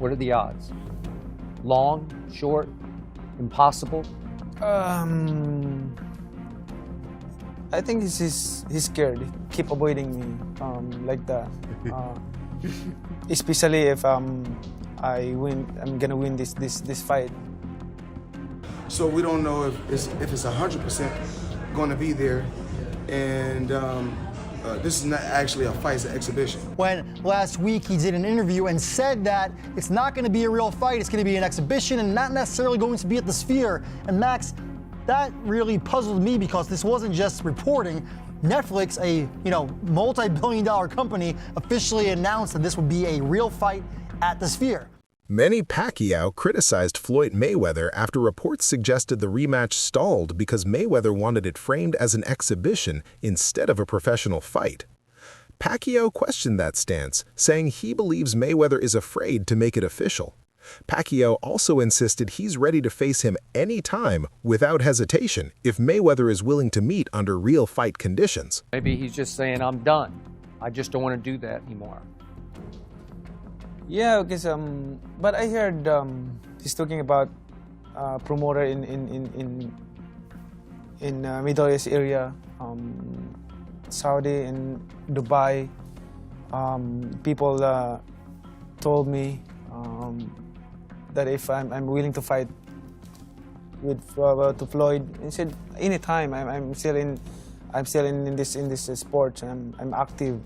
What are the odds? Long, short, impossible? I think he's scared. He keep avoiding me, like that. Especially if I win, I'm gonna win this fight. So we don't know if it's 100% going to be there, and this is not actually a fight, it's an exhibition. When last week he did an interview and said that it's not going to be a real fight, it's going to be an exhibition and not necessarily going to be at the Sphere. And Max, that really puzzled me because this wasn't just reporting. Netflix, a multi-billion-dollar company, officially announced that this would be a real fight at the Sphere. Manny Pacquiao criticized Floyd Mayweather after reports suggested the rematch stalled because Mayweather wanted it framed as an exhibition instead of a professional fight. Pacquiao questioned that stance, saying he believes Mayweather is afraid to make it official. Pacquiao also insisted he's ready to face him anytime without hesitation if Mayweather is willing to meet under real fight conditions. Maybe he's just saying, I'm done. I just don't want to do that anymore. Yeah, because but I heard he's talking about promoter in Middle East area, Saudi and Dubai. People told me that if I'm willing to fight with to Floyd, he said anytime. I'm still in this sport. I'm active,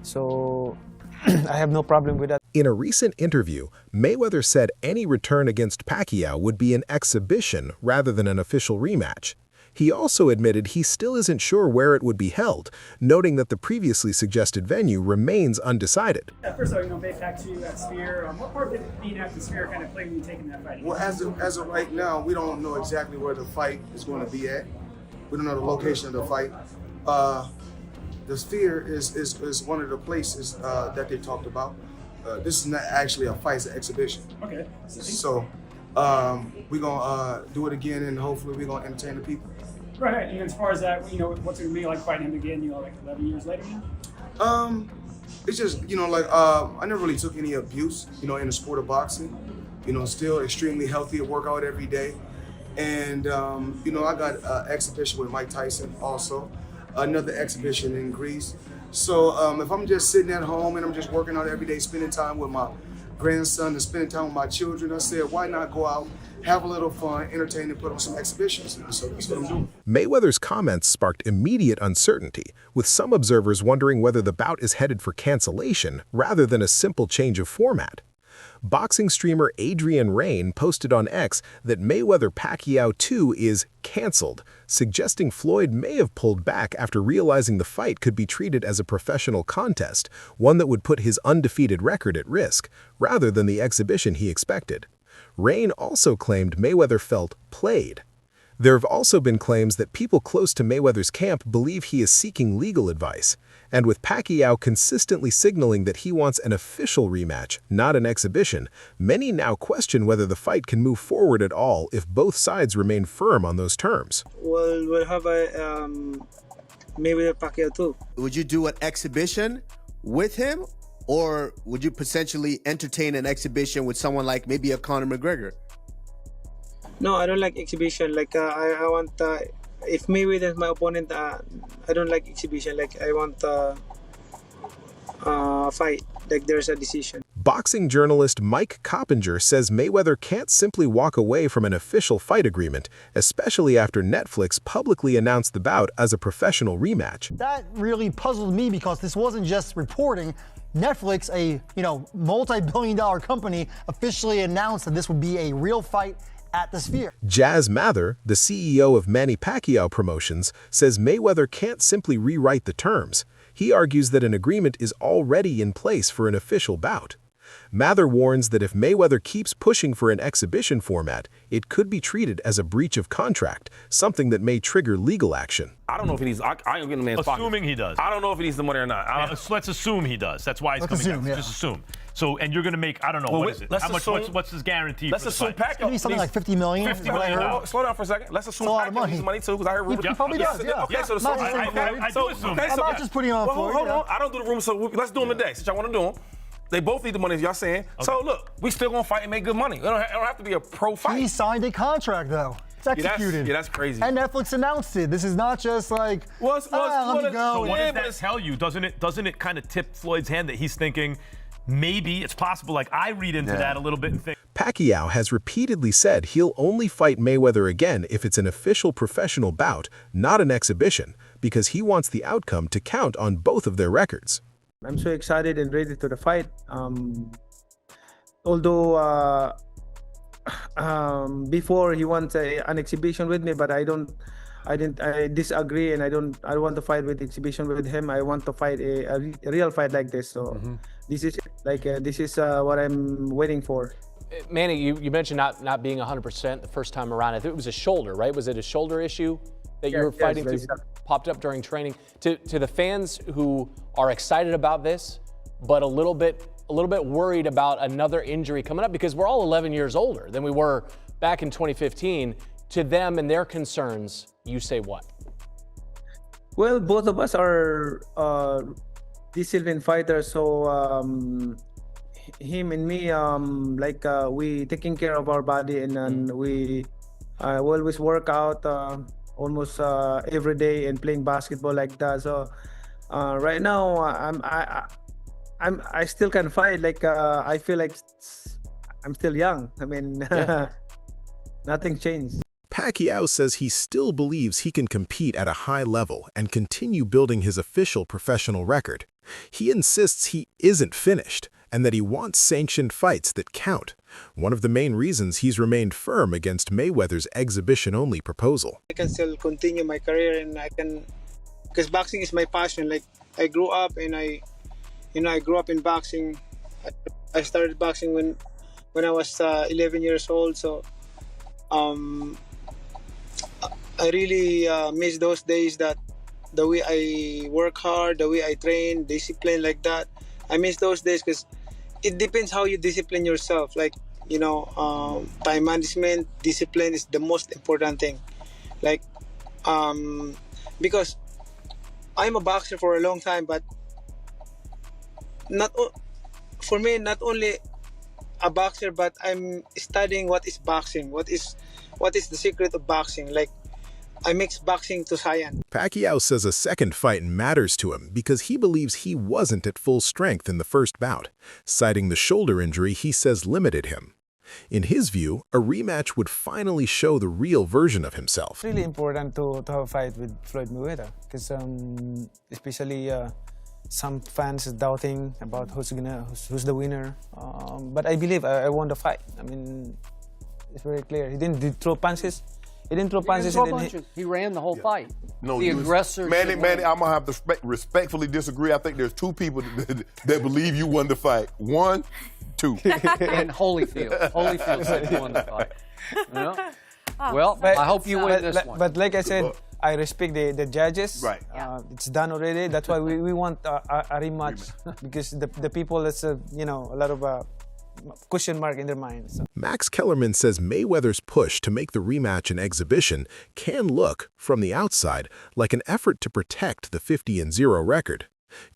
so I have no problem with that. In a recent interview, Mayweather said any return against Pacquiao would be an exhibition rather than an official rematch. He also admitted he still isn't sure where it would be held, noting that the previously suggested venue remains undecided. First of all, back to that Sphere. What part did being at the Sphere kind of play when you taking that fight? Well, as of right now, we don't know exactly where the fight is going to be at. We don't know the location of the fight. The Sphere is one of the places that they talked about. This is not actually a fight, it's an exhibition. Okay. So we're going to do it again, and hopefully we're going to entertain the people. Right, and as far as that, what's it going to be like fighting him again, like 11 years later now? It's just, I never really took any abuse, in the sport of boxing. Still extremely healthy, I work out every day. And, I got an exhibition with Mike Tyson also, another exhibition in Greece. So if I'm just sitting at home and I'm just working out every day, spending time with my grandson and spending time with my children, I said, why not go out, have a little fun, entertain, and put on some exhibitions. So that's what I'm doing. Mayweather's comments sparked immediate uncertainty, with some observers wondering whether the bout is headed for cancellation rather than a simple change of format. Boxing streamer Adrian Rain posted on X that Mayweather-Pacquiao 2 is canceled, suggesting Floyd may have pulled back after realizing the fight could be treated as a professional contest, one that would put his undefeated record at risk, rather than the exhibition he expected. Rain also claimed Mayweather felt played. There have also been claims that people close to Mayweather's camp believe he is seeking legal advice, and with Pacquiao consistently signaling that he wants an official rematch, not an exhibition, many now question whether the fight can move forward at all if both sides remain firm on those terms. Well, we'll have a Mayweather Pacquiao too. Would you do an exhibition with him, or would you potentially entertain an exhibition with someone like maybe a Conor McGregor? No, I don't like exhibition. Like I want, if Mayweather is my opponent, I don't like exhibition. Like I want fight. Like there's a decision. Boxing journalist Mike Coppinger says Mayweather can't simply walk away from an official fight agreement, especially after Netflix publicly announced the bout as a professional rematch. That really puzzled me because this wasn't just reporting. Netflix, a multi-billion-dollar company, officially announced that this would be a real fight at the Sphere. Jazz Mather, the CEO of Manny Pacquiao Promotions, says Mayweather can't simply rewrite the terms. He argues that an agreement is already in place for an official bout. Mather warns that if Mayweather keeps pushing for an exhibition format, it could be treated as a breach of contract, something that may trigger legal action. I don't know if he needs. I ain't getting the man's pocket. Assuming he does. I don't know if he needs the money or not. Let's assume he does. That's why he's coming down. Yeah. Just assume. So, and you're going to make, I don't know, what is it? How much? What's his guarantee? Let's for the assume fight? Pacquiao Maybe something like $50 million. $50 million. Slow down for a second. Let's assume a lot of Pacquiao money. needs money too, because I heard rumors. He probably does, yeah. Okay, so the Not just I do assume. okay, I'm not just putting on Floyd. Hold on. I don't do the rumors, so let's do them today, since y'all want to do them. They both need the money, as y'all saying. Okay. So look, we still gonna fight and make good money. It don't have to be a pro fight. He signed a contract though. It's executed. Yeah, that's crazy. And Netflix announced it. This is not just like, let me go. So what does that tell you? Doesn't it kind of tip Floyd's hand that he's thinking maybe it's possible? Like I read into that a little bit and think. Pacquiao has repeatedly said he'll only fight Mayweather again if it's an official professional bout, not an exhibition, because he wants the outcome to count on both of their records. I'm so excited and ready to the fight. Although before he wants an exhibition with me, but I disagree, and I don't want to fight with exhibition with him. I want to fight a real fight like this. So this is this is what I'm waiting for. Manny, you mentioned not being 100% the first time around. I think it was a shoulder, right? Was it a shoulder issue that you were fighting through? Popped up during training. To the fans who are excited about this, but a little bit worried about another injury coming up, because we're all 11 years older than we were back in 2015. To them and their concerns, you say what? Well, both of us are disciplined fighters, so him and me, we taking care of our body, and we always work out almost every day and playing basketball like that. So right now, I still can fight. I feel like I'm still young. I mean, nothing changed. Pacquiao says he still believes he can compete at a high level and continue building his official professional record. He insists he isn't finished and that he wants sanctioned fights that count, one of the main reasons he's remained firm against Mayweather's exhibition-only proposal. I can still continue my career, and because boxing is my passion. Like, I grew up and I grew up in boxing. I started boxing when I was 11 years old. So I really miss those days, that the way I work hard, the way I train, discipline like that. I miss those days, because it depends how you discipline yourself. Like, time management, discipline is the most important thing. Like, because I'm a boxer for a long time, but for me, not only a boxer, but I'm studying what is boxing, what is the secret of boxing. Like, I mix boxing to science. Pacquiao says a second fight matters to him because he believes he wasn't at full strength in the first bout, citing the shoulder injury he says limited him. In his view, a rematch would finally show the real version of himself. It's really important to have a fight with Floyd Mayweather, because especially some fans are doubting about who's the winner. But I believe I won the fight. I mean, it's very clear. He didn't throw punches. He didn't throw punches. He ran the whole fight. No, the aggressor. Manny, I'm gonna have to respectfully disagree. I think there's two people that believe you won the fight. One, two. And Holyfield. Holyfield said you won the fight. Well, I hope you win this one. But like I said, I respect the judges. Right. It's done already. That's why we want a rematch, because the people, that's a lot of question mark in their minds. So. Max Kellerman says Mayweather's push to make the rematch an exhibition can look, from the outside, like an effort to protect the 50-0 record.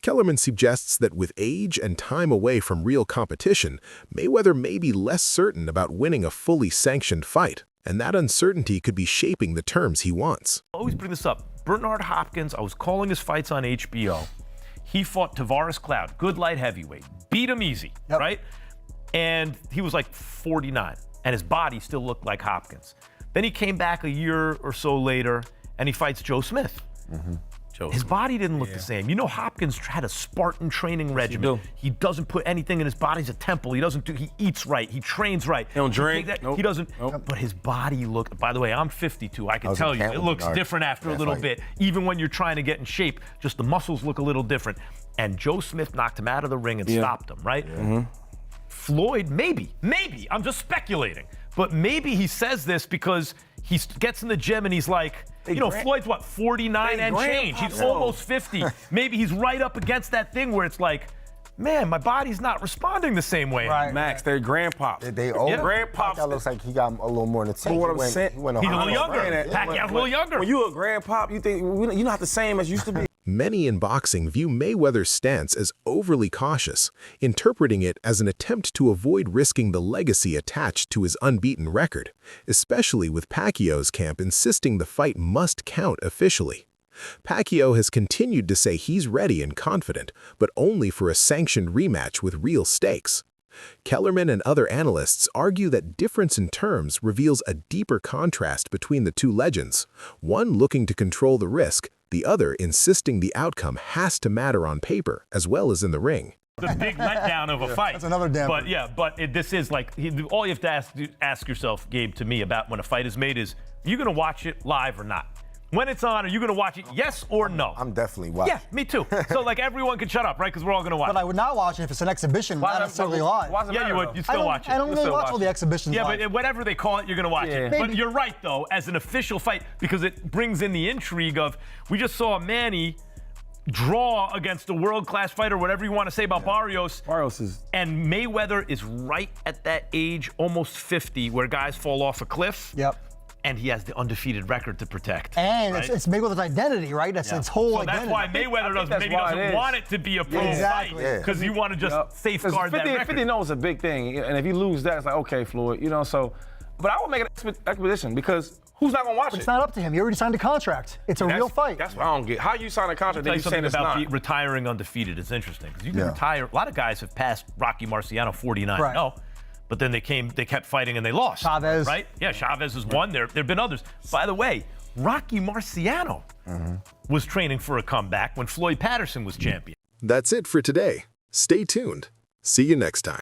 Kellerman suggests that with age and time away from real competition, Mayweather may be less certain about winning a fully sanctioned fight, and that uncertainty could be shaping the terms he wants. I always bring this up. Bernard Hopkins, I was calling his fights on HBO. He fought Tavares Cloud, good light heavyweight, beat him easy, right? And he was like 49, and his body still looked like Hopkins. Then he came back a year or so later, and he fights Joe Smith. His body didn't look the same. Hopkins had a Spartan training regimen. He doesn't put anything in his body. He's a temple. He eats right. He trains right. He don't drink. He doesn't. But his body looked, by the way, I'm 52. I can tell you, it looks different after a little bit. Even when you're trying to get in shape, just the muscles look a little different. And Joe Smith knocked him out of the ring and stopped him, right? Floyd, maybe, I'm just speculating, but maybe he says this because he gets in the gym and he's like, Floyd's what, 49 and change. He's almost 50. Maybe he's right up against that thing where it's like, man, my body's not responding the same way. Right. Max, they're grandpops. They old. Grandpops. That looks like he got a little more than 10. What I'm saying, he's a little younger. Pacquiao's a little younger. When you a grandpop, you think you're not the same as you used to be. Many in boxing view Mayweather's stance as overly cautious, interpreting it as an attempt to avoid risking the legacy attached to his unbeaten record, especially with Pacquiao's camp insisting the fight must count officially. Pacquiao has continued to say he's ready and confident, but only for a sanctioned rematch with real stakes. Kellerman and other analysts argue that difference in terms reveals a deeper contrast between the two legends, one looking to control the risk, the other insisting the outcome has to matter on paper as well as in the ring. The big letdown of a fight. That's another damn. But this is like, all you have to ask yourself, Gabe, to me about when a fight is made is, are you going to watch it live or not? When it's on, are you going to watch it, yes or no? I'm definitely watching. Yeah, me too. So, like, everyone can shut up, right? Because we're all going to watch But I would not watch it if it's an exhibition, not necessarily live. Yeah, you would. You'd still watch it. I don't really watch all the exhibitions Yeah, live. but whatever they call it, you're going to watch it. But you're right, though, as an official fight, because it brings in the intrigue of, we just saw Manny draw against a world-class fighter, whatever you want to say about Barrios. Barrios is... And Mayweather is right at that age, almost 50, where guys fall off a cliff. Yep. And he has the undefeated record to protect. And right? it's Mayweather's identity, right? That's its whole identity. That's why Mayweather doesn't want it to be a pro fight, because you want to just safeguard that record. 50 knows a big thing, and if you lose that, it's like, okay, Floyd, you know, so. But I would make an expedition, because who's not going to watch it? It's not up to him. He already signed a contract. It's a real fight. That's what I don't get. How you sign a contract that you saying it's not? Retiring undefeated is interesting, because you can retire. A lot of guys have passed Rocky Marciano 49. Right. No. But then they kept fighting and they lost. Chavez. Right? Yeah, Chavez has won. There have been others. By the way, Rocky Marciano was training for a comeback when Floyd Patterson was champion. That's it for today. Stay tuned. See you next time.